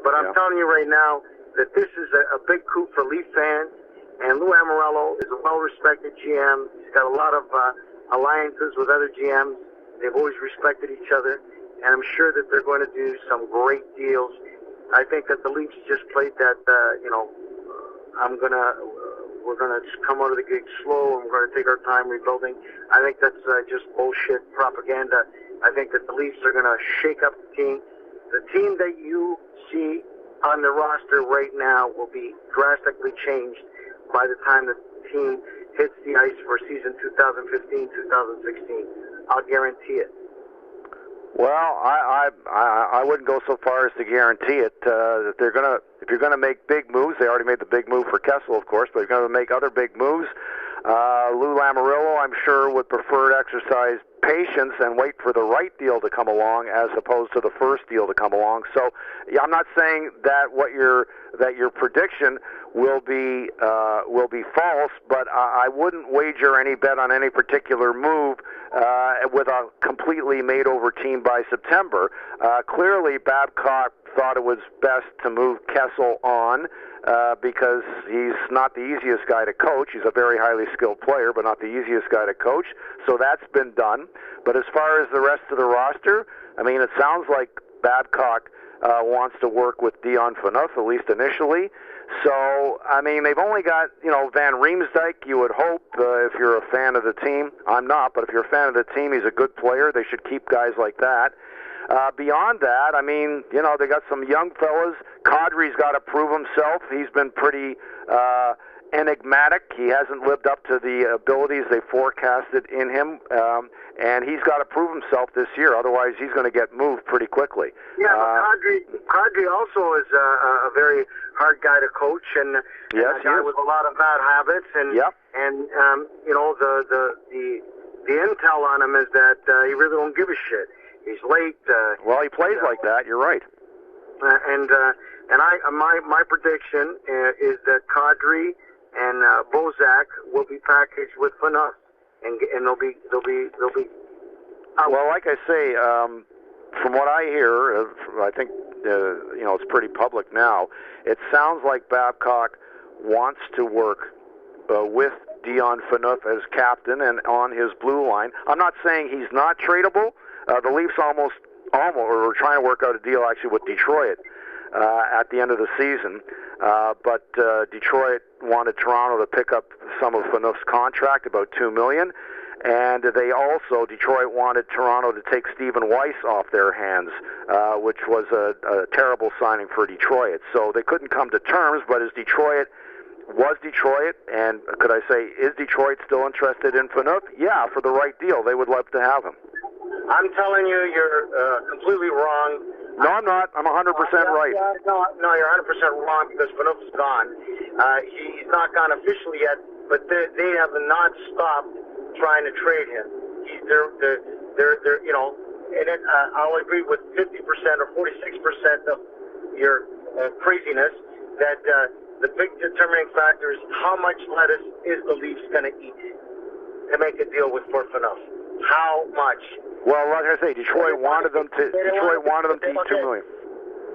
But I'm telling you right now that this is a big coup for Leaf fans, and Lou Lamoriello is a well-respected GM. He's got a lot of alliances with other GMs. They've always respected each other, and I'm sure that they're going to do some great deals. I think that the Leafs just played that, we're going to come out of the gate slow, and we're going to take our time rebuilding. I think that's just bullshit propaganda. I think that the Leafs are going to shake up the team. The team that you see on the roster right now will be drastically changed by the time the team hits the ice for season 2015-2016. I'll guarantee it. Well, I wouldn't go so far as to guarantee it. That they're gonna, if you're gonna make big moves, they already made the big move for Kessel, of course, but you're gonna make other big moves. Lou Lamoriello, I'm sure, would prefer to exercise patience and wait for the right deal to come along as opposed to the first deal to come along. So, yeah, I'm not saying that your prediction will be false, but I wouldn't wager any bet on any particular move with a completely made-over team by September. Clearly, Babcock thought it was best to move Kessel on because he's not the easiest guy to coach. He's a very highly skilled player, but not the easiest guy to coach. So that's been done. But as far as the rest of the roster, I mean, it sounds like Babcock wants to work with Dion Phaneuf, at least initially. So, I mean, they've only got, Van Riemsdyk, you would hope, if you're a fan of the team. I'm not, but if you're a fan of the team, he's a good player. They should keep guys like that. Beyond that, I mean, they got some young fellas. Kadri's got to prove himself. He's been pretty enigmatic. He hasn't lived up to the abilities they forecasted in him, and he's got to prove himself this year. Otherwise, he's going to get moved pretty quickly. Yeah, but Kadri also is a very hard guy to coach, and yes, a guy with a lot of bad habits. And yep. And the intel on him is that he really don't give a shit. He's late. Well, he plays like that. You're right. And my prediction is that Kadri and Bozak will be packaged with Phaneuf, and they'll be. Well, like I say, from what I hear, I think it's pretty public now. It sounds like Babcock wants to work with Dion Phaneuf as captain and on his blue line. I'm not saying he's not tradable. The Leafs almost were trying to work out a deal actually with Detroit at the end of the season, but Detroit wanted Toronto to pick up some of Phaneuf's contract, about $2 million, and Detroit wanted Toronto to take Stephen Weiss off their hands, which was a terrible signing for Detroit. So they couldn't come to terms, but was Detroit, and could I say, is Detroit still interested in Phaneuf? Yeah, for the right deal. They would love to have him. I'm telling you, you're completely wrong. No, I'm not. I'm 100% right. No, you're 100% wrong because Phaneuf is gone. He's not gone officially yet, but they have not stopped trying to trade him. I'll agree with 50% or 46% of your craziness that the big determining factor is how much lettuce is the Leafs going to eat to make a deal with Phaneuf. How much? Well, like I say, Detroit wanted them to eat $2 million.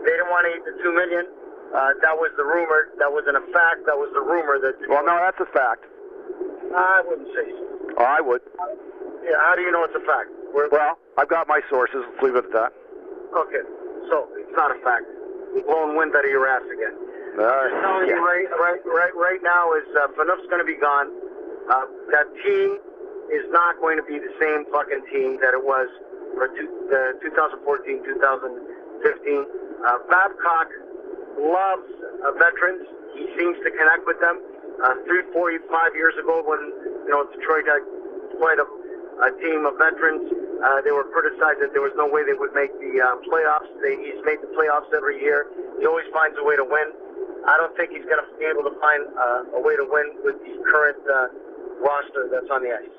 They didn't want to eat the $2 million. That was the rumor. That wasn't a fact. That was the rumor that. Well, no, that's a fact. I wouldn't say so. Oh, I would. Yeah, how do you know it's a fact? Well, I've got my sources. Let's leave it at that. Okay, so it's not a fact. You're blowing wind out of your ass again. I'm just telling you right now is Phaneuf's going to be gone. That team is not going to be the same fucking team that it was for 2014, 2015. Babcock loves veterans. He seems to connect with them. 3, 4, 5 years ago when Detroit had quite a team of veterans, they were criticized that there was no way they would make the playoffs. He's made the playoffs every year. He always finds a way to win. I don't think he's going to be able to find a way to win with the current roster that's on the ice.